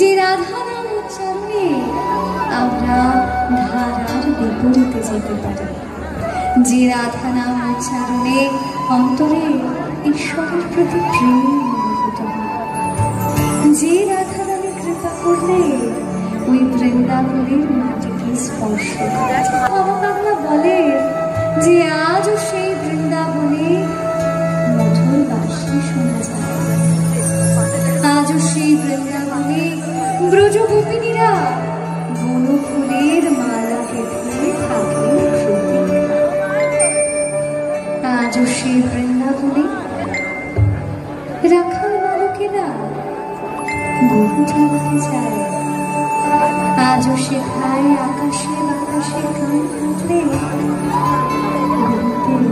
যে রাধা নাম উচ্চারণে আমরা ধারার বিপরীতে যেতে পারি, যে রাধা নাম উচ্চারণে অন্তরে ঈশ্বরের প্রতি প্রেম অনুভূত হয়, যে রাধা নামে কৃপা করলে ওই বৃন্দাবনের মাটিকে স্পর্শ করে। বাবা বলে যে আজও সেই বৃন্দাবনে মধুর বাঁশি শোনা যায়, আজও সেই বৃন্দাবনে ব্রজগোপিনীরা বনফুলের মালা গেঁথে থাকে প্রতিদিন। আজও সেই বৃন্দাবনে রাখাল বালকেরা গরু চালাতে যায়, আজও সেখায় আকাশে বাতাসে গান কাঁদলে গরুতে মধুর